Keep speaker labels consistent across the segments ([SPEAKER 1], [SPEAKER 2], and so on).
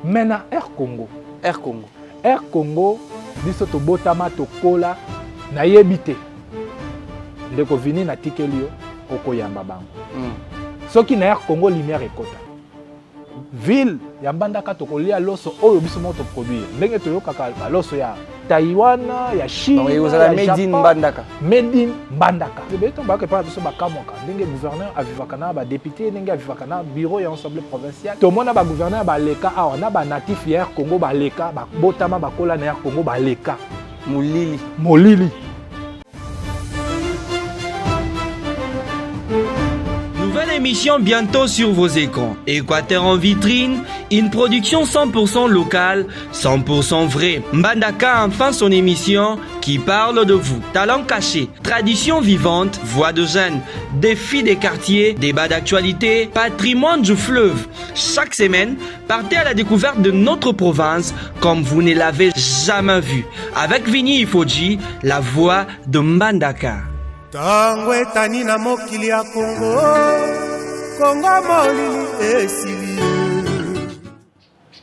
[SPEAKER 1] Maintenant, Air Congo.
[SPEAKER 2] Air Congo.
[SPEAKER 1] Air Congo, biso to botama to kola na yebite. Ndeko vini na tikelio okoyamba bango. Soki na Air Congo lumière ekota. Ville ya Mbandaka to kolia loso oyo biso moto produire. Ndenge to yokaka loso ya Taiwan, ya Chine,
[SPEAKER 2] donc vous avez made in Mbandaka.
[SPEAKER 1] Made in Mbandaka. Beto ba ke pa biso ba kamoka. Ndenge gouverneur avivaka na ba député, ndenge avivaka na bureau ya assemblée provinciale. To mona ba gouverneur ba leka awa na ba natif ya Air Congo ba leka, ba botama ba kola na Air Congo ba leka. Molili.
[SPEAKER 3] Nouvelle émission bientôt sur vos écrans. Équateur en vitrine, une production 100% locale, 100% vraie. Mbandaka a enfin son émission qui parle de vous. Talent caché, tradition vivante, voix de jeunes, défis des quartiers, débats d'actualité, patrimoine du fleuve. Chaque semaine, partez à la découverte de notre province comme vous ne l'avez jamais vu. Avec Vini Ifoji, la voix de Mbandaka.
[SPEAKER 4] Tango etani na mokili ya Congo, Congo molili esili.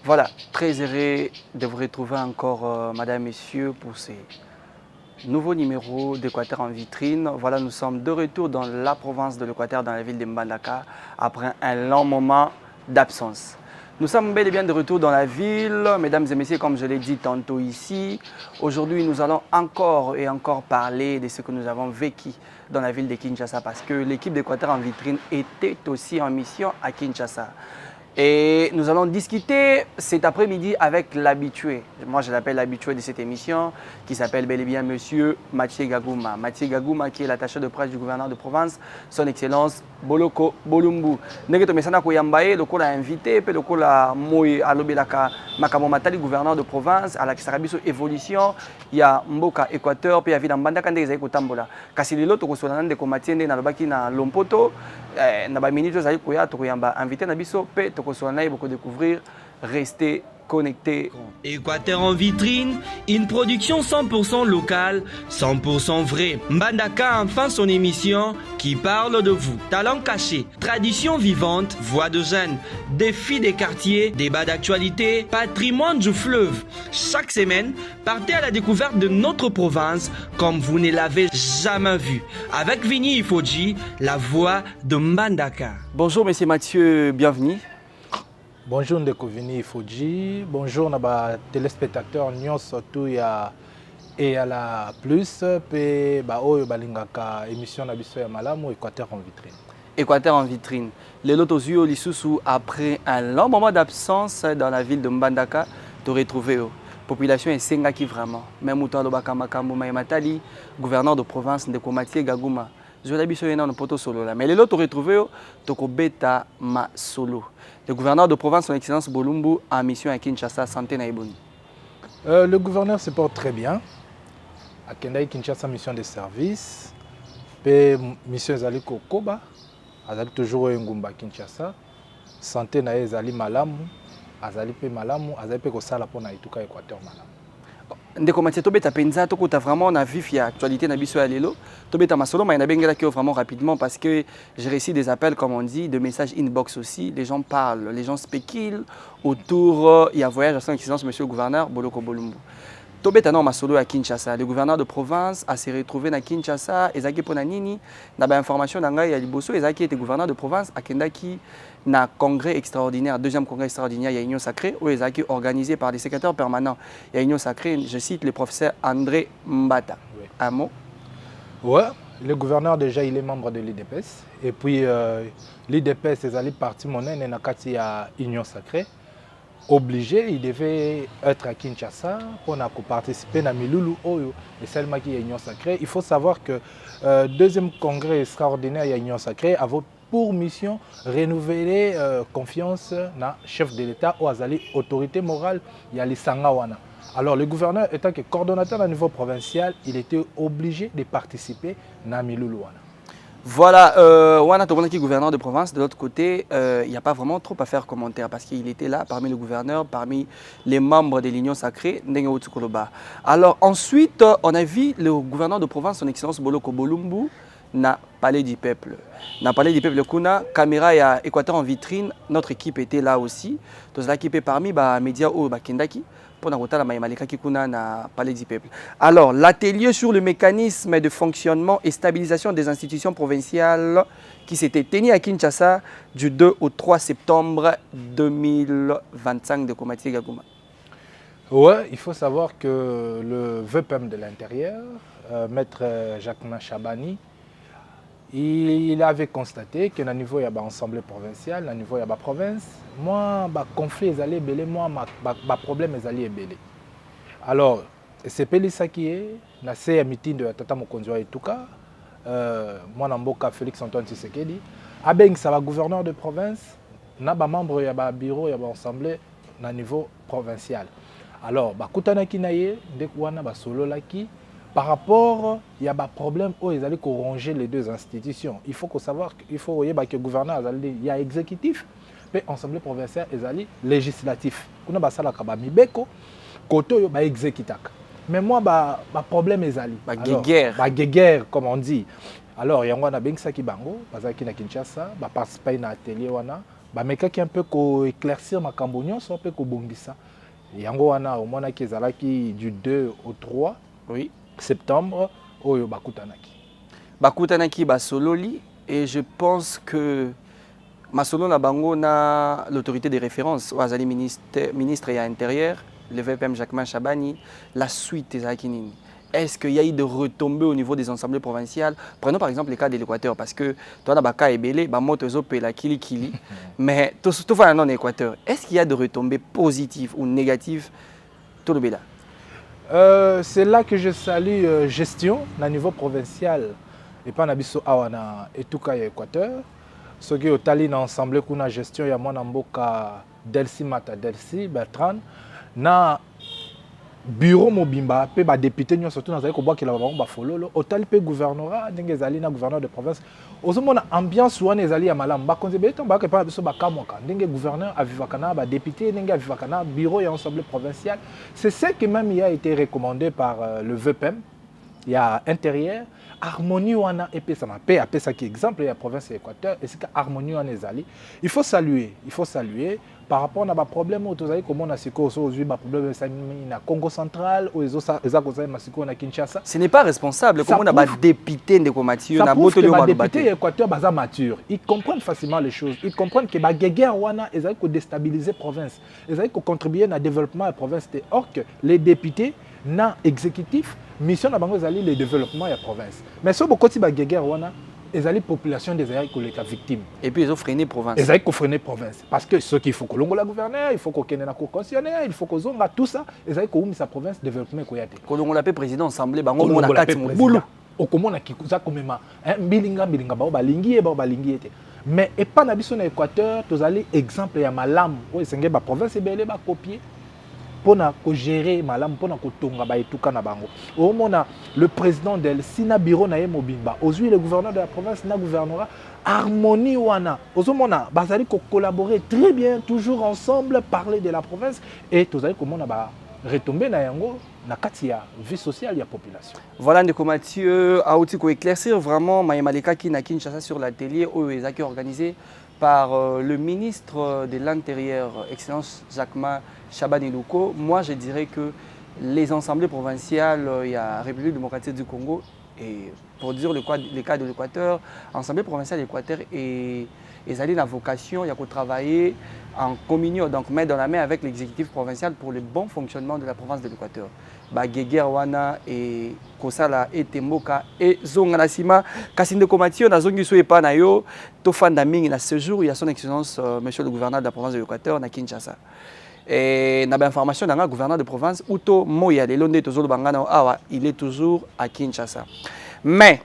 [SPEAKER 2] Voilà, très heureux de vous retrouver encore, madame, messieurs, pour ces nouveaux numéros d'Équateur en vitrine. Voilà, nous sommes de retour dans la province de l'Équateur, dans la ville de Mbandaka, après un long moment d'absence. Nous sommes bel et bien de retour dans la ville, mesdames et messieurs, comme je l'ai dit tantôt ici. Aujourd'hui, nous allons encore et encore parler de ce que nous avons vécu dans la ville de Kinshasa, parce que l'équipe d'Équateur en vitrine était aussi en mission à Kinshasa. Et nous allons discuter cet après-midi avec l'habitué. Moi, je l'appelle l'habitué de cette émission, qui s'appelle bel et bien Monsieur Mathieu Gagouma. Mathieu Gagouma, qui est l'attaché de presse du gouverneur de province, son Excellence Boloko Bolumbu. Nous avons invité, puis nous avons Makamo Matali, gouverneur de province, à la Kisarabiso évolution, il y a Mboka Équateur, puis il y a Vida Mbandaka Ndezai Kotambola. Kasi lelo to kosolana de Komatien na lobaki na Lompoto, na ba minute zali koya to koyamba invité na biso pe to kosolana beaucoup découvrir, rester connecté.
[SPEAKER 3] Équateur en vitrine, une production 100% locale, 100% vraie. Mbandaka a enfin son émission qui parle de vous. Talent caché, tradition vivante, voix de jeunes, défis des quartiers, débats d'actualité, patrimoine du fleuve. Chaque semaine, partez à la découverte de notre province comme vous ne l'avez jamais vu. Avec Vini Ifoji, la voix de Mbandaka.
[SPEAKER 2] Bonjour monsieur Mathieu, bienvenue.
[SPEAKER 1] Bonjour Ndeko Vini Ifoji, bonjour naba téléspectateurs nyons surtout ya et à la plus pe ba oyo balingaka émission na biso ya malamu Équateur en vitrine.
[SPEAKER 2] Équateur en vitrine. Les lotos yeux lisusu après un long moment d'absence dans la ville de Mbandaka, te retrouver population est sengaki vraiment. Même Mouta Lobaka Makambo Matali, gouverneur de province de Mathieu Gagouma. Je l'ai biso yena no poto solo là. Mais les lotos retrouver toko beta ma solo. Le gouverneur de province, son Excellence Bolumbu, en mission à Kinshasa, santé na eboni.
[SPEAKER 1] Le gouverneur se porte très bien. À Kendai Kinshasa, mission de service. Pe mission ezali kokoba. Azali toujours ngumba Kinshasa. Santé na ezali malamu. Azali pe malamu. Azali pe kosala pona ituka Équateur malamu.
[SPEAKER 2] Ndeko Mathieu tobeta penza tokota vraiment na vif ya actualité na biso ya lelo tobeta masolo mais na bengela ki vraiment rapidement parce que j'ai reçu des appels comme on dit, de messages inbox aussi, les gens parlent, les gens spéculent autour il y a voyage à son excellence monsieur le gouverneur Boloko Bolumbu. Tobeta non masolo à Kinshasa, le gouverneur de province a se retrouvé na Kinshasa ezaki pona nini na ba information na ngai ya liboso ezaki était gouverneur de province akendaki na congrès extraordinaire, deuxième congrès extraordinaire, il y a Union Sacrée, où ils ont été organisés par des secrétaires permanents. Il y a Union Sacrée, je cite le professeur André Mbata. Oui. Un mot?
[SPEAKER 1] Ouais, le gouverneur déjà, il est membre de l'IDPS. Et puis, l'IDPS, ils allaient partir monnaie, il y a Union Sacrée. Obligé, il devait être à Kinshasa pour participer à Milulu Oyo, et seulement qu'il y a Union Sacrée. Il faut savoir que deuxième congrès extraordinaire, il y a Union Sacrée, avait pour mission renouveler confiance dans le chef de l'État ou azali autorité morale, il y a les Sangawana. Alors le gouverneur étant que coordonnateur au niveau provincial, il était obligé de participer à Miluluwana.
[SPEAKER 2] Voilà, Wana Tobonaki, gouverneur de province, de l'autre côté, il n'y a pas vraiment trop à faire commentaire parce qu'il était là parmi le gouverneur, parmi les membres de l'Union Sacrée, Ndenge Utukoloba. Alors ensuite, on a vu le gouverneur de province, son Excellence Boloko Bolumbu, na Palais du Peuple. Na Palais du Peuple, kuna caméra ya Équateur en vitrine, notre équipe était là aussi. Tous là qui étaient parmi les médias ou Kendaki pour na kotala maïmalika qui kuna na Palais du Peuple. Alors, l'atelier sur le mécanisme de fonctionnement et stabilisation des institutions provinciales qui s'était tenu à Kinshasa du 2 au 3 septembre 2025 de Komati Gaguma.
[SPEAKER 1] Ouais, il faut savoir que le VPM de l'Intérieur, Maître Jacquemin Chabani, il avait constaté que au niveau il y a l'Assemblée provinciale, au niveau il y a la province, moi, le conflit est allé belé, moi, le problème est allé belé. Alors, c'est Pélissa qui est, na un meeting de Tata Mokonzo et tout cas, moi, Namboka Félix Antoine Tshisekedi, Abeng, ça va gouverneur de province, na ba membre il y a ba bureau, il y a l'Assemblée au niveau provincial. Alors, Kutanaki Naye, Dekwana, Solo Laki, par rapport, il y a un problème où ils allaient ranger les deux institutions. Il faut savoir qu'il faut que le gouverneur, il y a exécutif, mais l'Assemblée provinciale, il y a législatif. Il y a exécutif. Mais moi, le problème est allé. Il guerre, comme on dit. Alors, il y a un peu qui bango, parce qu'il y a Kinshasa, il participe à un atelier, mais qui un peu éclaircir ma cambonion, un peu bombissa. Yango wana au moins qui du 2 au 3 septembre oyo bakutanaki
[SPEAKER 2] basololi et je pense que masolo na bango na l'autorité de référence azali ministre et intérieur le VPM Jacquemin Chabani la suite ezalaki nini. Est-ce qu'il y a eu de retombées au niveau des assemblées provinciales? Prenons par exemple le cas de l'Équateur, parce que toi, dans le cas Ebele, la kili, mais tout va en Équateur. Est-ce qu'il y a de retombées positives ou négatives? Tout le béla.
[SPEAKER 1] C'est là que je salue gestion au niveau provincial et pas nabiso awana et tout cas Équateur. Ce qui est au l'assemblée qu'on a gestion, il y a mon amboka Delcy Mata Delcy Bertrand na bureau mobimba pe ba député nyo surtout dans ko bois ki la ba fololo otal pe gouvernorat ndenge zali na gouverneur de province ozomona ambiance wana ezali ya malamu ba konze beto ba ke pa biso ba kamoka ndenge gouverneur avivaka na ba député ndenge avivaka na bureau ya assemblée provinciale. C'est ce qui même a été recommandé par le VPM. Il y a intérieur harmonie wana et ça m'a payé après ça qui exemple il y a province et Équateur et c'est que harmonie wana ezali. Il faut saluer par rapport à un problème où comment on a aujourd'hui problème na Congo central ou na Kinshasa.
[SPEAKER 2] Ce n'est pas responsable comment on a député de Komati na
[SPEAKER 1] botoli ba député Équateur baza mature. Ils comprennent facilement les choses. Ils comprennent que ba guerre wana ezali ko déstabiliser province. Ezali ko contribuer na développement de la province or que les députés na exécutif mission na bango ezali le développement de la province. Mais so bokoti ba guerre wana ezali population des aires les victimes.
[SPEAKER 2] Et puis ils ont freiné province.
[SPEAKER 1] Ils ont freiné province parce que ce qu'il faut que l'on la gouverneur, il faut qu'on ait la cour constitutionnelle, il faut qu'on zonga tout ça, ils ont mis sa province développement koyate.
[SPEAKER 2] Que l'on l'appelle président assemblée bango mona kati mobulu.
[SPEAKER 1] O komona kikuza komema bilinga ba balingi ete. Mais et pas na biso na Équateur, tous allez exemple ya malamu o esenge ba province ebele ba copier pour gérer malamu pour kotonga ba etuka na bango. Au mona le président de Sina bureau na mobimba, aujourd'hui le gouverneur de la province na gouvernorat harmonie wana. Ozomona bazali ko collaborer très bien toujours ensemble parler de la province et tous allez comment ba retomber na yango na kati ya vie sociale ya population.
[SPEAKER 2] Voilà ndeko Mathieu a outil ko éclaircir vraiment Maïmalika qui na Kinshasa sur l'atelier qui organisé par le ministre de l'Intérieur, Excellence Jacquemin Chabani Luko. Moi, je dirais que les assemblées provinciales, il y a République démocratique du Congo, et pour dire le cas de l'Équateur, l'Assemblée provinciale de l'Équateur et allés la vocation, il y a qu'à travailler en communion, donc main dans la main avec l'exécutif provincial pour le bon fonctionnement de la province de l'Équateur. Geger wana et kosala et moka et zonga na sima kasinde komati na zongi so epa na yo to fanda mingi na ce jour il y a son excellence monsieur le gouverneur de la province de l'Équateur na Kinshasa. Et na ba information dans le gouverneur de province Uto Moya le londe tozolo bangana awa il est toujours à Kinshasa. Mais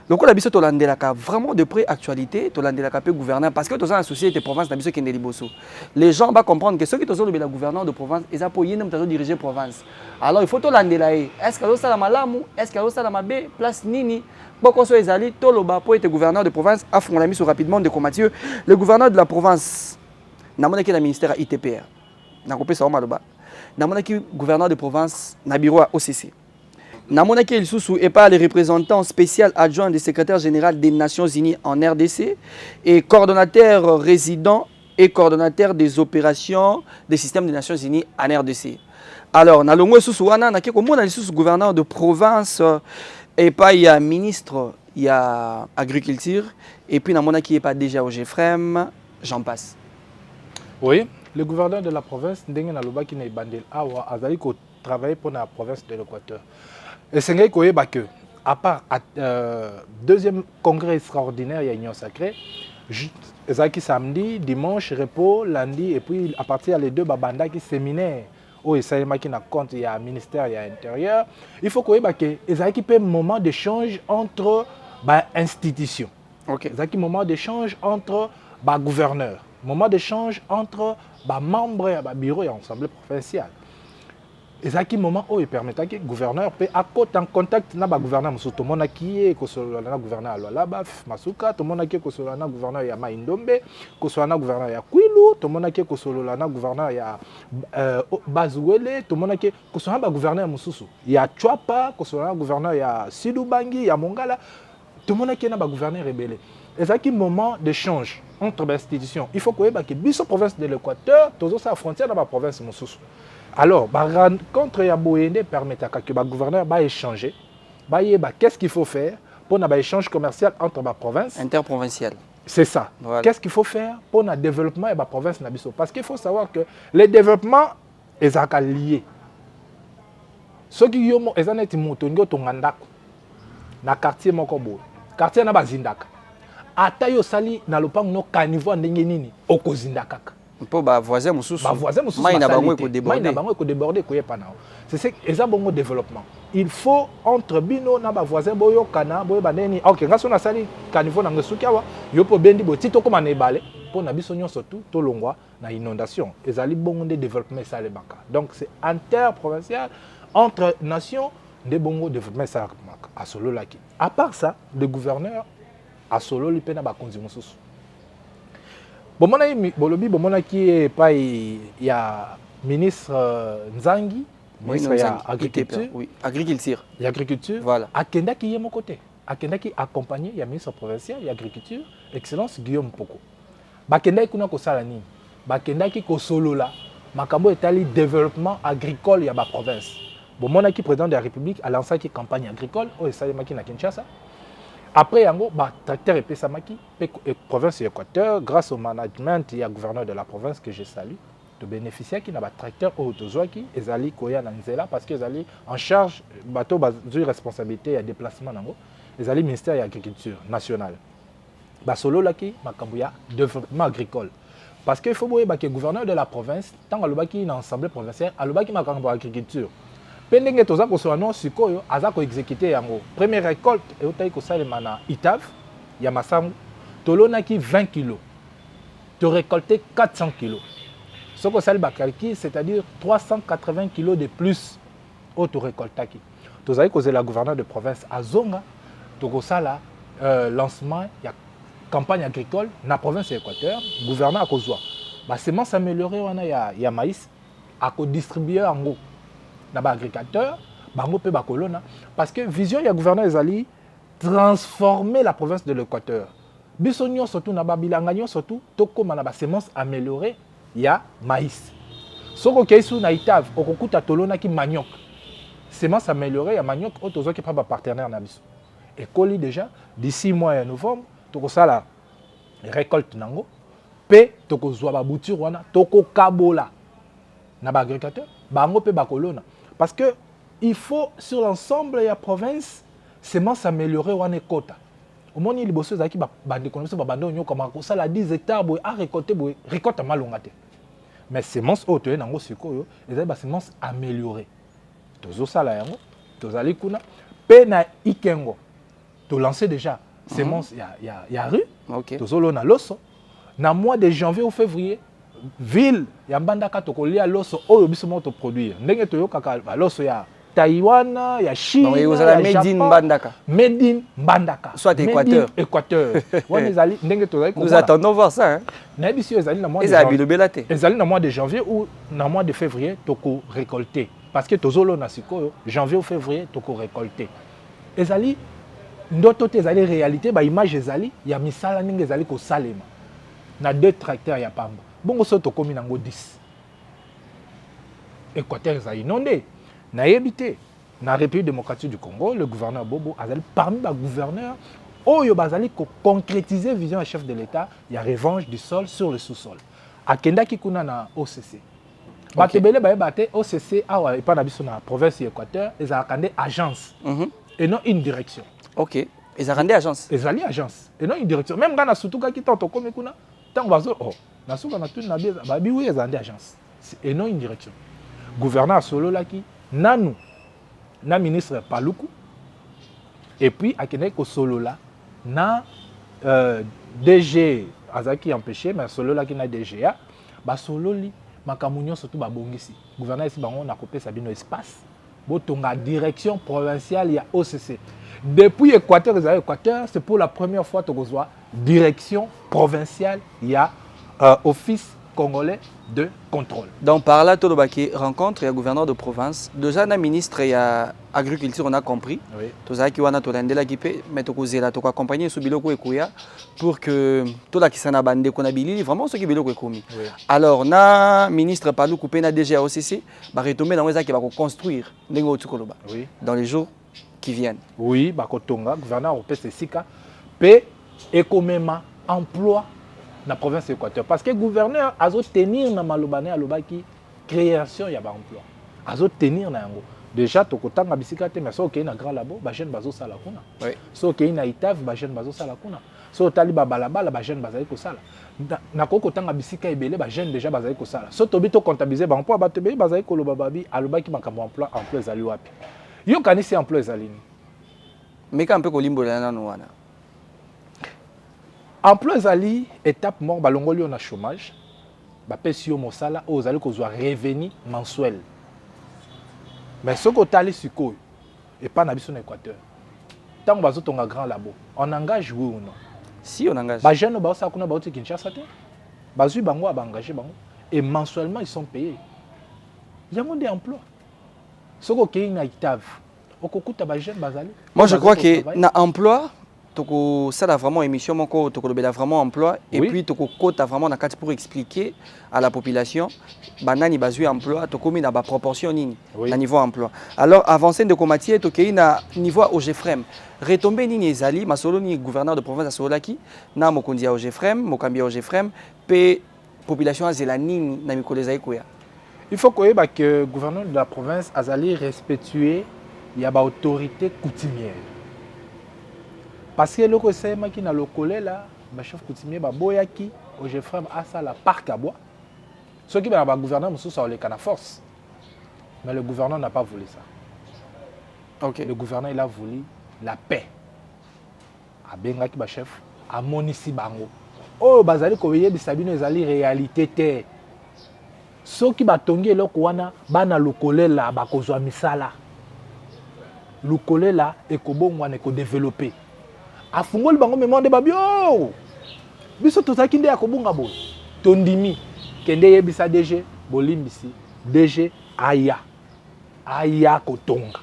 [SPEAKER 2] donc on a besoin de l'andelaka vraiment de près actualité, de l'andelaka peu gouverneur parce que dans la société de province, on a besoin qu'il y ait des liboso. Les gens vont comprendre que ceux qui sont le gouverneur de province, ils ont pour diriger province. Alors il faut tout l'andelayer. Est-ce que ça la malamu, est-ce que ça la mabé, place nini. Beaucoup sont les alliés, tout le bas pour être gouverneur de province. Afin on l'a mis sur rapidement de Mathieu. Le gouverneur de la province, n'a pas le ministère ITPR. N'a pas ça au maloba. N'a pas le gouverneur de province, n'a bureau à OCC. Namonaki Elissousou est pas le représentant spécial adjoint du secrétaire général des Nations Unies en RDC et coordonnateur résident et coordonnateur des opérations des systèmes des Nations Unies en RDC. Alors, na longo Elissousou wana na keko mona Elissousou gouverneur de province et pas il y a ministre, il y a agriculture et puis namonaki est pas déjà au GFREM, j'en passe.
[SPEAKER 1] Oui, le gouverneur de la province ndenge na loba ki na ibandel awa azali ko travailler pour la province de l'Équateur. Et c'est que à part deuxième congrès extraordinaire il y a Union Sacrée, ezaki samedi, dimanche repos, lundi et puis à partir les deux babanda qui séminaire au Esaïma qui na compte il y a ministère il y a intérieur, il faut que ezaki pe moment d'échange entre institutions.
[SPEAKER 2] OK.
[SPEAKER 1] Ezaki moment d'échange entre gouverneurs, moment d'échange entre membres du bureau et assemblée provinciale. Et ça qui moment où il permet que le gouverneur peut accorder en contact avec le gouverneur. Tout le monde qui est le gouverneur à Labaf, Masuka, tout le monde qui est le gouverneur à Maïndombe, le gouverneur à Kwilu, tout le monde qui est le gouverneur à Bazouele, tout le monde qui est le gouverneur à Moussoussou. Il y a Chouapa, le gouverneur à Sidoubangi, il y a Mongala, tout le monde qui est le gouverneur rebelle. Et ça qui moment d'échange entre les institutions. Il faut que la province de l'Équateur, tout ça frontière dans la province de Moussoussou. Alors, la rencontre ya Boyende permet que le gouverneur va échanger, qu'est-ce qu'il faut faire pour un échange commercial entre la province.
[SPEAKER 2] Interprovincial.
[SPEAKER 1] C'est ça. Voilà. Qu'est-ce qu'il faut faire pour le développement de la province. Parce qu'il faut savoir que le développement est lié. Ce qui est dans le quartier Mokobo, quartier na bazindaka. Ata yo sali na lopango no caniveau ndenge nini okozindaka.
[SPEAKER 2] Pour les voisins,
[SPEAKER 1] c'est ça que bon développement. Il faut entre bino na ba voisins boyo kana boyo baneni. OK, ngaso na sali caniveau na ngesukiawa, yo po bendi bo tito koma na ebale pour na biso nyonso tout to longwa na inondation. Ezali bongo de développement ça les banka. Donc c'est interprovincial entre nations de bongo développement ça à solo laki. À part ça, le gouverneur a solo li pena ba konzi mosusu. Il y a ministre Nzangi, ministre agriculture.
[SPEAKER 2] Oui, agriculture.
[SPEAKER 1] Il y a agriculture.
[SPEAKER 2] Voilà.
[SPEAKER 1] Akenda qui est mon côté. Akenda qui accompagné, il y a ministre provincial, il y a agriculture, excellence Guillaume Poko. Bakenda qui n'a ko salani. Bakenda qui ko solo là. Makambo etali développement agricole il y a ba province. Qui président de la République a lancé une campagne agricole au Esaïmaki na Kinshasa. Après, il y a un tracteur et Pessamaki, province de l'Équateur, grâce au management, il y a le gouverneur de la province que je salue, de bénéficiaires qui n'a pas de tracteur au Tozoaki, et Zali Koya Nanzela, parce qu'ils allaient en charge, bateau de responsabilité et déplacement, ils allaient ministère de l'Agriculture nationale. Solo Laki, Makambouya, développement agricole. Parce qu'il faut que le gouverneur de la province, tant que le est une assemblée provinciale, il y a l'agriculture. Pendenge toza ko soano sikoyo azako exécuter yango. Première récolte et otayi ko salema na Itav ya masangu tolonaki 20 kg. Tu récolter 400 kg. Ce que sali bakalki c'est-à-dire 380 kg de plus au to récoltaki. Tozayi ko la gouverneur de province azonga to ko sala lancement ya campagne agricole na province de l'Équateur, gouverneur akozwa. Ba semence améliorée wana ya maïs ako distribuer yango. Agriculteur, parce que vision il y a gouverneur Ezali transformer la province de l'Équateur. Bisognon surtout na babilangagnon surtout toko manaba semence améliorée il y a maïs. Soko keisu na Itav okokuta tolona ki manioc. Semence améliorée il y a manioc otozo qui pas partenaire na biso. Et coli déjà d'ici mois de novembre toko sala récolte nango pe toko zwa ba bouture wana toko kabola na ba agriculteur bango pe bakolona. Parce qu'il faut, sur l'ensemble de la province, semences améliorer ou en écota. Au moment où il y a des gens qui ont 10 hectares à récolter, récolte mal longate. Mais semences hautes, il y a des semences améliorées. Tozo sala yango, tozali kuna, pe na ikengo. To lancer déjà semences il y a rue. Tozo lo na loso. Na mois de janvier ou février. Ville ya Mbandaka tokolia loso oyo biso mo to produire ndenge toyoka loso ya Taïwan ya Chine
[SPEAKER 2] ya
[SPEAKER 1] Japon
[SPEAKER 2] made in Mbandaka
[SPEAKER 1] made in Mbandaka
[SPEAKER 2] soit
[SPEAKER 1] Équateur wana ezali ndenge tozali
[SPEAKER 2] nous attendons voir ça hein
[SPEAKER 1] na biso ezali na mois de
[SPEAKER 2] janvier ezali
[SPEAKER 1] na mois de janvier ou na mois de février toko récolter parce que tozolo na sikoyo janvier ou février toko récolter ezali ndoto te ezali réalité ba image ezali ya misala ninge ezali ko salema na 2 tracteurs ya pamba bongo so tokomi nango 10 Équateur ezali inondé na yebité na République démocratique du Congo le gouverneur Bobo azali parmi ba gouverneurs oyo bazali ko concrétiser vision du chef de l'État ya revanche du sol sur le sous-sol akendaki kuna na OCC bato ebele bayeba te OCC awa epa na biso na province ya Équateur ezalaka nde agence et non une direction.
[SPEAKER 2] Ok, ezalaka nde agence.
[SPEAKER 1] Ezali agence et non une direction. Même quand na sutukaki tanto komi kuna tango bazo na suka na tuni na bieza babi oui ezali nde agence et non une direction. Gouverneur sololaki nanu na ministre Paluku et puis akendaki ko solola na DG azaki empêché mais sololaki na DGA ba sololi makambo nyonso to babongisi gouverneur esi bango na kopesa bino espace botonga direction provinciale ya OCC depuis Équateur c'est pour la première fois to kozwa direction provinciale ya office congolais de contrôle.
[SPEAKER 2] Donc par là tout le rencontre ya gouverneur de province déjà na ministre ya agriculture on a compris
[SPEAKER 1] oui.
[SPEAKER 2] Tozaki wana tolendela kipe mais tokozela to accompagner sous biloko ekoya pour que tout la kisana bande ko na bilili vraiment ce qui biloko ekomi. Oui. Alors na ministre Paluku pe na DG OCC ba retomber dans ezaki ba ko construire ndengo tukoloba. Oui. Dans les jours qui viennent.
[SPEAKER 1] Oui, ba ko tonga gouverneur au PC Sika pe ekomema emploi na province Équateur parce que gouverneur azo tenir na malobane alobaki création ya ba emploi azo tenir na yango déjà tokotanga bisika te mais so okay na grand labo ba jeune bazo sala kuna oui so okay na Itav ba jeune bazo sala kuna so tali ba balabala ba jeune bazali ko sala na kokotanga bisika ebele ba jeune déjà bazali ko sala so tobi to comptabiliser ba emploi ba tebe bazali ko loba babi alobaki makambo emploi ezali wapi yo kanisi emploi ezali ni
[SPEAKER 2] meka mpe ko limbola na wana.
[SPEAKER 1] Emploi ezali étape mort balongoli on a chômage ba pesi yo mosala o ezali kozwa revenu mensuel mais ce que tali sikoyo et pas na biso na Équateur tant bazo tonga grand labo on engage oui ou non
[SPEAKER 2] si on engage
[SPEAKER 1] ba jeune ba sa kuna ba oti Kinshasa te bazui bango ba engager bango et mensuellement ils sont payés il y a des emplois ce que kei na Itav okokuta ba jeune bazali.
[SPEAKER 2] Moi je crois que na emploi ça a vraiment émission mon corps vraiment emploi et oui. Puis toko kota vraiment na carte pour expliquer à la population banani bazui emploi to komi na ba proportion nini oui. Na niveau emploi alors avancer de comatier to kei na niveau OGFREM retomber nini ezali masolo ni gouverneur de province asolaki na mokonzi ya OGFREM mokambi OGFREM pe population azela nini na mikoleza ikoya.
[SPEAKER 1] Il faut que le gouverneur de la province azali respectuer ya ba autorité coutumière. Parce que le conseil qui na lokolé là, le chef coutumier ba boyaki au Jeffrem a ça la parc à bois. Ce qui va le gouverneur monsieur ça le cana force. Mais le gouverneur n'a pas voulu ça.
[SPEAKER 2] OK.
[SPEAKER 1] Le gouverneur il a voulu la paix. A bengaki ba chef a monisi bango. Oh bazali ko yé bisabino ezali réalité té. Ce qui ba tongi eloko wana bana lokolé là ba kozwa misala. Lokolé là et ko bongwana ko développer. Afungoli bango memande babio biso tozaki nde akobunga bo tondimi kende yebisa DG bolimbisi DG aya kotonga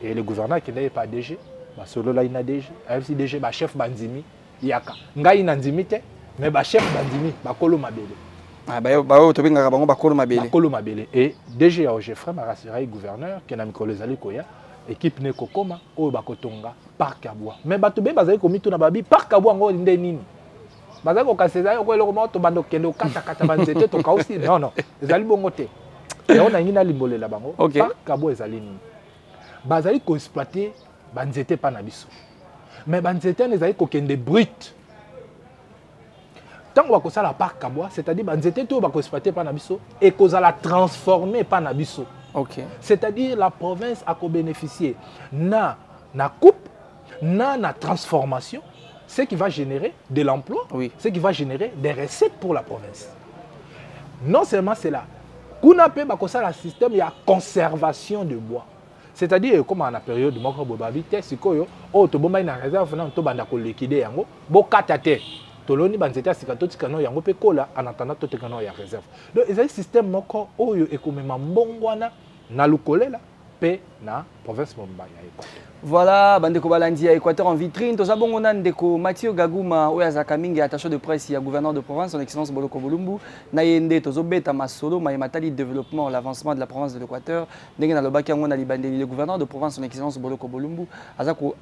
[SPEAKER 1] et le gouverneur kende pas DG ba solo la ina DG AFC DG ba chef bandimi yaka ngai na ndimi te mais ba chef bandimi bakolo mabele
[SPEAKER 2] ba to benga bango bakolo
[SPEAKER 1] mabele et DG ya OGFREM m'a rassuré gouverneur que na mikolo ezali koya équipe ne kokoma oyo bakotonga parc à bois mais bato be bazali komito na babi parc à bois ngo nde nini bazali ko kaseza ko eloko mo to bando kendo kata banzete to ka aussi non ezali bongo te et on a ngina limbolela bango
[SPEAKER 2] okay.
[SPEAKER 1] Parc à bois ezali nini bazali ko exploiter banzete pa na biso mais banzete ezali ko kende brut tant ko sala parc à bois c'est-à-dire banzete to ba ko exploiter pa na biso et ko la transformer pa na biso.
[SPEAKER 2] Okay.
[SPEAKER 1] C'est-à-dire la province a bénéficié na coupe, na transformation, ce qui va générer de l'emploi, oui. Ce qui va générer des recettes pour la province. Non seulement c'est là, qu'on appelle un système de conservation de bois. C'est-à-dire comme en la période de Moko Bobavite, si koyo, oh to bomba ina réserve na to banda ko liquider yango, bo katate. Toloni banzeta sikatoti kano yango pe kola en attendant to tekano ya réserve. Donc ils ont un système moko oyo ekomema mbongwana na Lukole là pe na province Mobimba ya Équateur.
[SPEAKER 2] Voilà, Bandeko Balandi à Équateur en vitrine. Tous abon on a ndeko Mathieu Gagouma ou Azaka Mingi attaché de presse ya gouverneur de province son excellence Boloko Bolumbu na yende tozo beta masolo ma matali développement l'avancement de la province de l'Équateur ndenge na lobaki ngona libandeli le gouverneur de province son excellence Boloko Bolumbu azako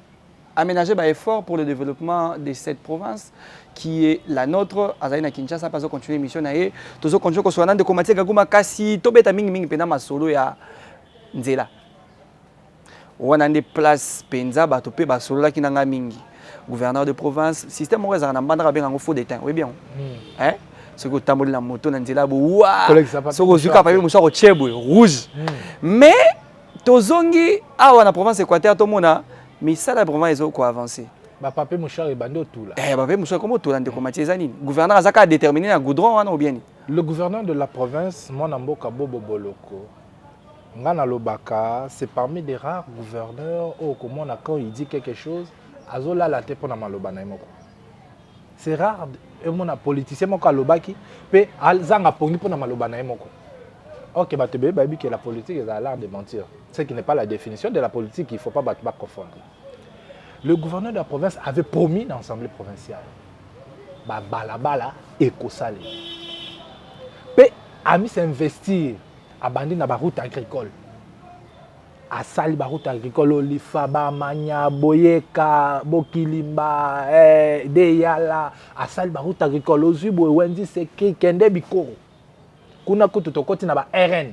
[SPEAKER 2] aménager ba effort pour le développement de cette province qui est la nôtre Azaina Kinshasa pas continuer mission na ye tozo continuer ko soana ndeko Mathieu Gagouma kasi to beta mingi pena masolo ya nzela on a des places penza bato pe basolola ki nanga mingi gouverneur de province système mo ezana mbandaka benga ngo faux déteint oui bien hein ce que tamboli la moto na nzela bo wa ce que zuka pa musa ko chebwe rouge mais tozongi awa na province Équateur to mona misala vraiment ezo ko avancer
[SPEAKER 1] ba papier mouchard et bando tout là
[SPEAKER 2] papier mouchard comme tout là ndeko Mathiezani gouverneur azaka déterminé na goudron wana ou bien
[SPEAKER 1] le gouverneur de la province mon mboka Bobo Boloko Ngana Lobaka, c'est parmi des rares gouverneurs où, comment on a quand il dit quelque chose, Azola la tête pour Namaloba naimoko. C'est rare, et mon politicien mon kalobaki, pe alzanga pongi pour Namaloba naimoko. Ok, bah tu baby que la politique est à l'art de mentir. Ce qui n'est pas la définition de la politique, il ne faut pas battre confondre. Le gouverneur de la province avait promis dans l'Assemblée provinciale, bah balabala et kosale. Pe ami s'investir. Abandi na route agricole. Asali route agricole Olifaba, Manya, Boyeka, Bokilimba, Deyala, asali route agricole Ozubo, Wendi Seki, Kende Bikoro. Kuna kutu tokoti na ba RN.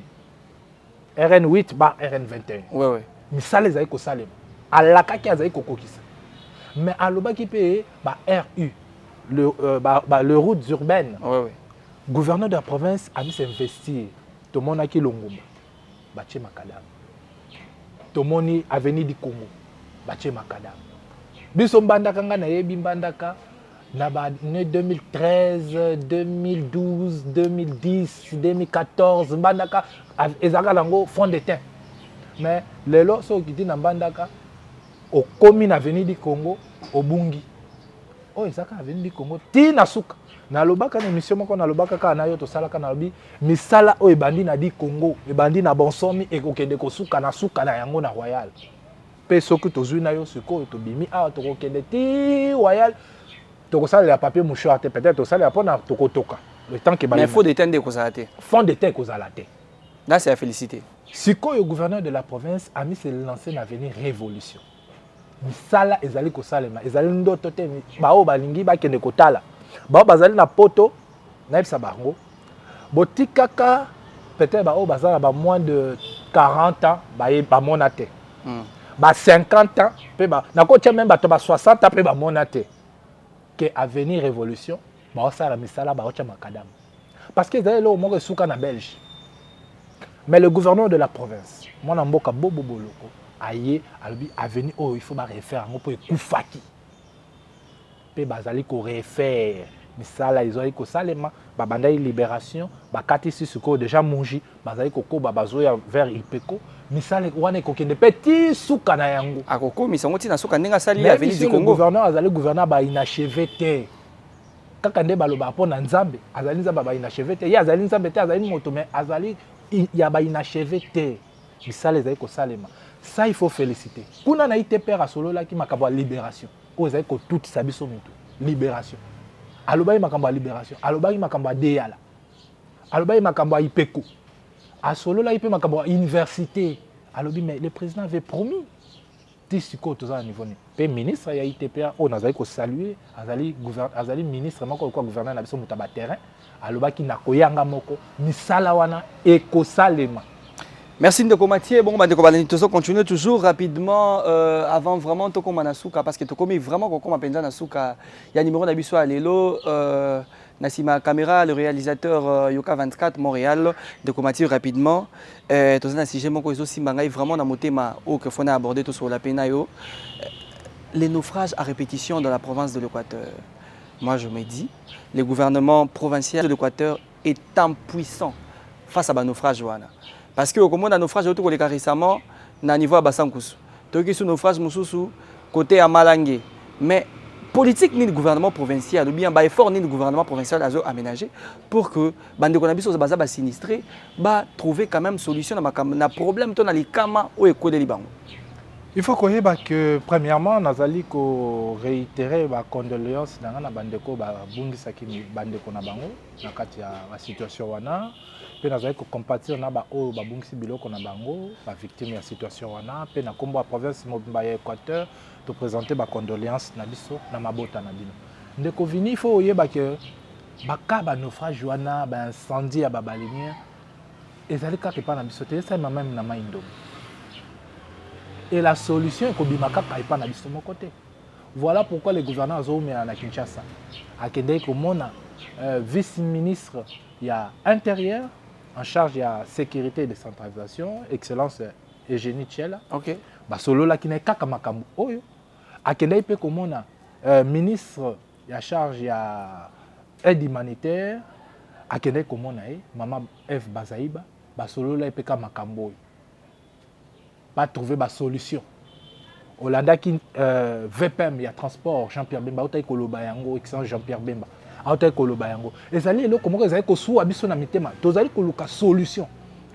[SPEAKER 1] RN 8 ba RN 21.
[SPEAKER 2] Ouais ouais.
[SPEAKER 1] Misale zayi ko salem. Alaka ki azayi ko kokisa. Mais alobaki pe ba RU, le routes urbaines.
[SPEAKER 2] Ouais ouais.
[SPEAKER 1] Gouverneur de la province a mis s'investir. Tomona ki Longomba, Bache Makadam. Tomoni Avenue du Congo, Bache Makadam. Biso mbandaka nga na yebi mbandaka na ba 2013, 2012, 2010, 2014 mbandaka ezaka lango fond de teint. Mais lelo so kiti na mbandaka au commune Avenue du Congo au Bungi. Oh ezaka Avenue du Congo ti na suka. Na lobaka na émission moko na lobaka ka na yo to sala ka na lobi misala o ebandi na di Congo ebandi na bonsomi e kokende ko suka na yango na royal pe soki tozui na yo siko to bimi a to kokende ti royal to ko sala ya papier mouchoir te peut-être to sala pona to kotoka le temps que
[SPEAKER 2] mais faut détendre ko sala te
[SPEAKER 1] fond de terre ko sala te
[SPEAKER 2] là c'est à féliciter
[SPEAKER 1] siko le gouverneur de la province a mis se lancer na venir révolution misala ezali ko salema ezali ndoto te ba o balingi ba kende kotala ba bazali na poto na ebisa bango botikaka peut-être ba o bazala ba moins de 40 ans ba monate ba 50 ans pe ba na ko tia même ba to ba 60 ans pe ba monate que avenir révolution ba o sala misala ba o tia makadam parce que ezali lo mo suka na Belge mais le gouverneur de la province mon mboka Bobo Boloko aye alobi avenir oh il faut ba refaire ngo po ekufaki pe bazali ko refaire misala izoi ko salema babanda libération bakati sisuko déjà monji bazali ko bazoya vers Ipeko misala wana ko kende petit suka na yango
[SPEAKER 2] akoko misango tina suka ndenga sali avenue du Congo.
[SPEAKER 1] Le gouverneur azali gouverneur ba inachevé te kaka nde baloba pona nzambe azali nzambe ba inachevé te ya azali nzambe te azali moto mais azali ya ba inachevé te misala ezali ko salema ça il faut féliciter kuna na ite père asolola ki makabo libération o ezali ko toute sabiso mutu libération alobaki makambo ya libération alobaki makambo ya deyala alobaki makambo ya Ipeko asololaki mpe makambo ya université alobi mais le président avait promis ti sikoyo toza na niveau ni mpe ministre ya ITPA oyo nazali kosalue azali ministre moko lokola gouverneur na biso moto ya baterrain alobaki nakoyanga moko misala wana ekosalema.
[SPEAKER 2] Merci Ndeko Mathieu. Bon, bah, Ndeko Balani, tout ça continue toujours rapidement avant vraiment Toko Manasuka parce que Toko mi vraiment Koko Mapenza Nasuka. Il y a un numéro d'Abisso à Lelo, Nassima Caméra, le réalisateur Yoka 24 Montréal. Ndeko Mathieu rapidement. Tout ça, si j'aime encore aussi Mangaï vraiment dans mon thème au que faut aborder tout sur la penayo. Les naufrages à répétition dans la province de l'Équateur. Moi, je me dis, le gouvernement provincial de l'Équateur est impuissant face à un naufrage. Parce que comme on a naufrage autour de récemment, na niveau à Bassankusu. Donc il y a naufrage mususu côté à Malangé. Mais politique ni le gouvernement provincial ou bien ba effort ni le gouvernement provincial a aménagé pour que bande konabiso za baza ba sinistré ba trouver quand même solution na problème to na likama o ekole libango.
[SPEAKER 1] Il faut qu'on ait que premièrement nazali ko réitérer ba condoléances na bande ko ba bungisa ki bande ko na bango na kati ya la situation wana pe nazali ko compatir na ba o ba bungisi biloko na bango ba victime ya situation wana pe na kombo province mobimba ya Équateur to présenter ba condoléances na biso na mabota na bino ndeko vini il faut oyeba que baka ba naufrage wana ba incendie ya ba balinière ezali kaka pa na biso te ça même na maindo et la solution est kobimaka ka pa na biso moko te. Voilà pourquoi le gouverneur Zoumé à Kinshasa a kende ko mona vice-ministre il y a intérieur en charge de la sécurité et décentralisation excellence Eugénie Tchela.
[SPEAKER 2] OK.
[SPEAKER 1] Ba solo la kine kaka makambo oyo akende pe ko mona ministre ya charge ya aide humanitaire akende ko mona mama F Bazaïba ba solo la pe ka makambo oyo pas trouver la solution. Olanda qui VPM il y a transport Jean-Pierre Bemba autai koloba yango excellent Jean-Pierre Bemba autai koloba yango ezali eloko moko ezali ko suwa biso na mitema tozali koluka solution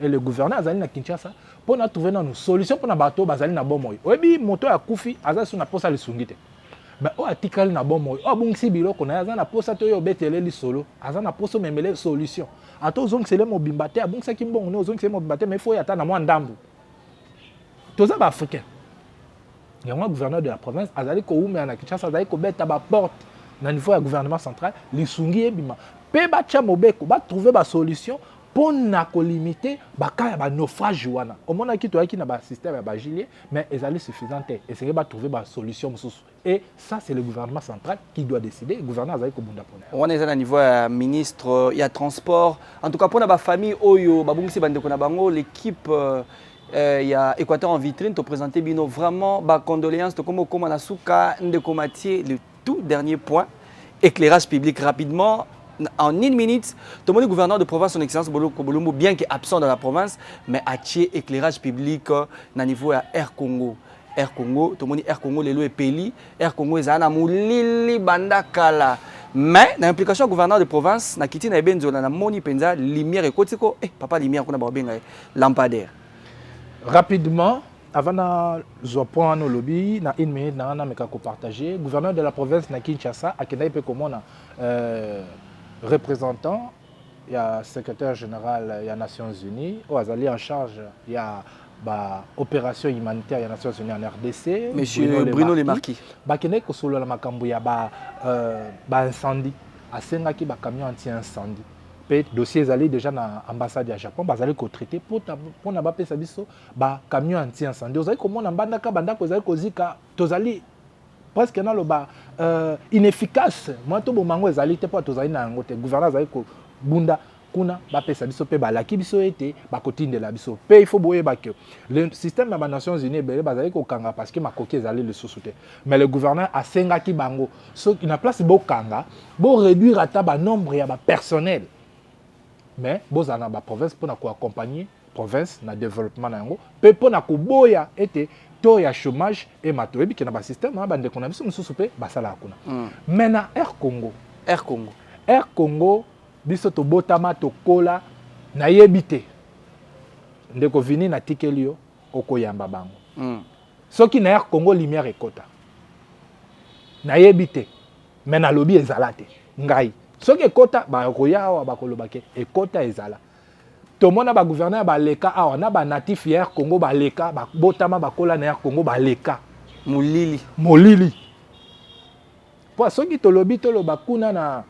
[SPEAKER 1] et le gouverneur azali na Kinshasa pour na trouver na solution pour na bato bazali na bomoy oyebi moto ya kufi azali so na posa lisungite mais o atikali na bomoy o bungisi biloko na azali na posa to yo beteleli solo azali na poso memele solution ato zongisele mobimba te abungisa kimbongo no zongisele mobimba te mais faut yata na mwa ndambu tous les Africains. Il y a un gouverneur de la province, Azali Koumé na Kinshasa, Azali Kobeta ba porte na niveau du gouvernement central, les sungi et bima. Pe ba tchamobeko ba trouver ba solution pour na ko limiter ba ka ba naufrage wana. Au monde qui to qui na ba système ba gilet, mais ezali suffisant et c'est ba trouver ba solution mususu. Et ça c'est le gouvernement central qui doit décider, le gouverneur Azali Kobunda pona.
[SPEAKER 2] On est à niveau ministre, il y a transport. En tout cas pour na ba famille oyo, ba bungisi bande ko na bango l'équipe il y a Équateur en vitrine, te présenter bino vraiment ba condoléances de comment Nasuka Ndeko Mathieu, le tout dernier point, éclairage public rapidement en 1 minute. Tout le monde gouverneur de province son excellence Boloko Bolumbo bien qu'il est absent dans la province mais a tiré éclairage public na niveau à Air Congo. Air Congo, tout le monde Air Congo lelo et peli, Air Congo ezana mulili bandakala. Mais dans l'implication gouverneur de province na kiti na benzola na moni penza lumière et kotiko papa lumière kuna ba benga lampadaire.
[SPEAKER 1] Rapidement, avant de prendre nos lobby, na 1 minute, na meka ko partager. Gouverneur de la province na Kinshasa, a kenda ipe comme représentant, il y a secrétaire général, il y a Nations Unies, ou azali en charge, il y a opération humanitaire, il y a Nations Unies en RDC.
[SPEAKER 2] Monsieur Bruno Lemarquis.
[SPEAKER 1] Ba kenda ko solo la makambu ya ba incendie, asenga ki ba camion anti-incendie. Le dossier est allé déjà dans l'ambassade du Japon, ils allaient traiter pour na ba pesa biso ba camion anti-incendie. Vous allez comment na bandaka bandako vous allez kozika tozali presque na lo ba inefficace. Moi to bomango ezali te pour tozali na ngote gouverneur ezali ko bunda kuna ba pesa biso pe ba laki biso ete ba kotindela biso. Pe il faut boye ba que le système des Nations Unies belé bazali ko kanga parce que makoki ezali le sous-souté. Mais le gouverneur a sengaki bango. So il na place bo kanga, bo réduire ata ba nombre ya ba personnel. Mais vous avez la province pour accompagner la province dans le développement. Puis pour boya et taux de chômage et mato. Et puis il y a un système, on a vu que soupe basala kuna. Maintenant Air Congo.
[SPEAKER 2] Air Congo.
[SPEAKER 1] Air Congo, biso to botama to kola na yebite. Ndeko vini na tikelio okoyamba bango. Soki na Air Congo lumière ekota. Na yebite. Mais na lobby ezalate. Ngai. Ce qui est kota, bakoyawa bakolobake et kota ezala. Tout le monde a gouverneur baleka awa na ba natif Air Congo baleka ba botama bakola na Air Congo baleka molili. Pour ceux qui to lobi to lo bakuna na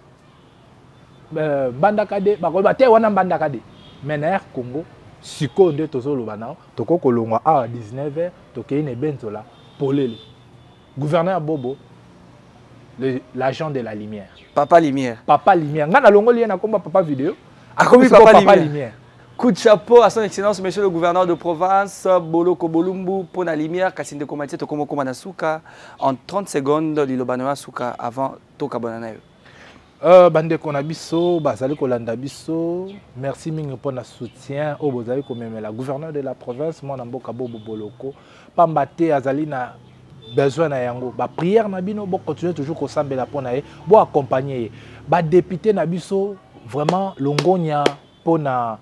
[SPEAKER 1] bandakade bakoloba te wana bandakade. Mais na Air Congo siko nde tozoloba nao toko kolongwa a 19h tokene benzola polele. Gouverneur Bobo l'agent de la lumière.
[SPEAKER 2] Papa Lumière.
[SPEAKER 1] Papa Lumière. Ngana longo lié na komba papa vidéo.
[SPEAKER 2] A commis Papa Lumière. Coup de chapeau à son excellence, monsieur le gouverneur de province, Boloko Bolumbu, pour la lumière, Kassinde Komati, Tokomo Komanasuka, en 30 secondes, Lilobanoa Suka, avant Toka Bonanayo.
[SPEAKER 1] Bande Konabiso, Bazali Kolanda Biso, merci mingi pour le soutien. Oh, Bozali Komeme, la gouverneur de la province, moi, Namboka Bobo Boloko, Pambate, Azali na besoin na yango ba prière na bino bo continuer toujours ko sambela pona ye bo accompagner ba député na biso vraiment longonya pona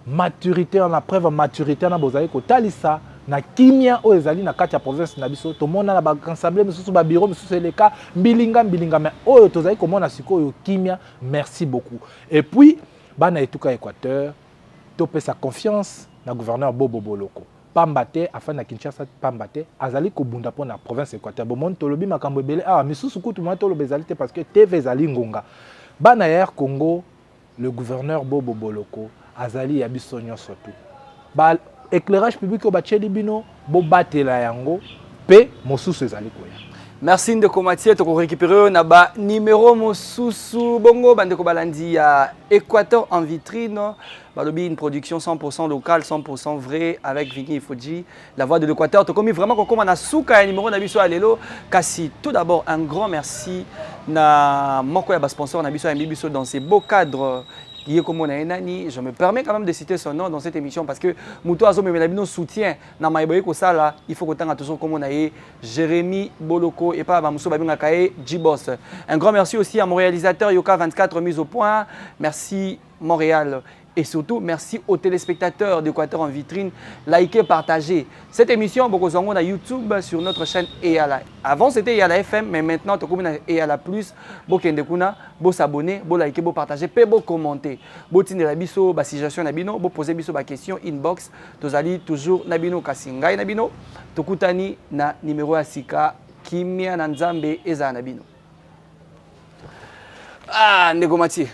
[SPEAKER 1] maturité on a preuve maturité na bozali ko talisa na kimia o ezali na kati ya province na biso to mona na ba assemblée mususu ba bureau mususu eleka mbilinga mais oyo tozali ko mona sikoyo kimia merci beaucoup et puis bana etuka Équateur topesa confiance na gouverneur Bobo Boloko pambate afin na Kinshasa pambate azali ko bunda po na province Équateur bomon tolobi makambo ebele misusu kutu mwa tolo bezali te parce que TV ezali ngonga bana ya Congo le gouverneur Bobo Boloko azali ya biso nyonso tu ba éclairage public au bacheli bino bo batela yango pe mosusu ezali koya.
[SPEAKER 2] Merci Ndeko Mathieu to récupérer na ba numéro mosusu bongo bandeko balandi ya Équateur en vitrine balobi une production 100% locale 100% vrai avec Vini Ifoji la voix de l'Équateur to komi vraiment comme na suka ya numéro na biso alelo kasi tout d'abord un grand merci na moko ya ba sponsor na biso ya biso dans ces beaux cadres. Je me permets quand même de citer son nom dans cette émission parce que Mouto Azo Memelabino soutient na Maïboye Kosala, il faut que tu aies toujours comme on a Jérémy Boloko et pas Mamousso Babinga Kaye J-Boss. Un grand merci aussi à mon réalisateur Yoka 24 mise au point. Merci Montréal. Et surtout, merci aux téléspectateurs d'Équateur en vitrine. Likez, partagez. Cette émission, beaucoup on a YouTube sur notre chaîne EALA. Avant, c'était EALA FM, mais maintenant, tu as EALA Plus. Beaucoup de s'abonner, beaucoup liker, beaucoup partager, beaucoup commenter. Beaucoup de biso, ba situation nabino, beaucoup poser biso ba question inbox. Tu allez toujours nabino kasingai nabino. Tokutani na numéro asika kimia nanzambe eza nabino. Ndeko Mathieu.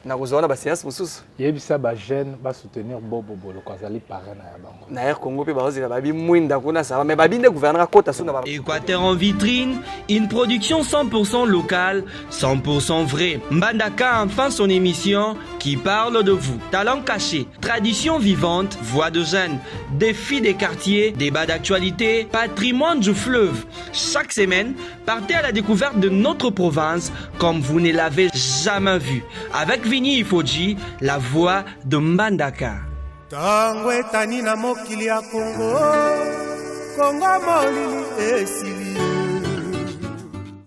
[SPEAKER 2] Na kozona ba séance mosusu
[SPEAKER 1] yebisa ba jeune ba soutenir Bobo Boloko azali parrain na bango
[SPEAKER 2] na Air Congo pe bazila babi mwinda kuna ça va mais babi ne gouverneur kota suna ba
[SPEAKER 3] Équateur en vitrine, une production 100% locale, 100% vrai. Mbandaka enfin son émission qui parle de vous. Talent caché, tradition vivante, voix de jeunes, défis des quartiers, débats d'actualité, patrimoine du fleuve. Chaque semaine, partez à la découverte de notre province comme vous ne l'avez jamais vu. Avec Vini Ifoji, la voix de Mbandaka.
[SPEAKER 4] Tango etani na mokili ya Congo, Congo molili esili.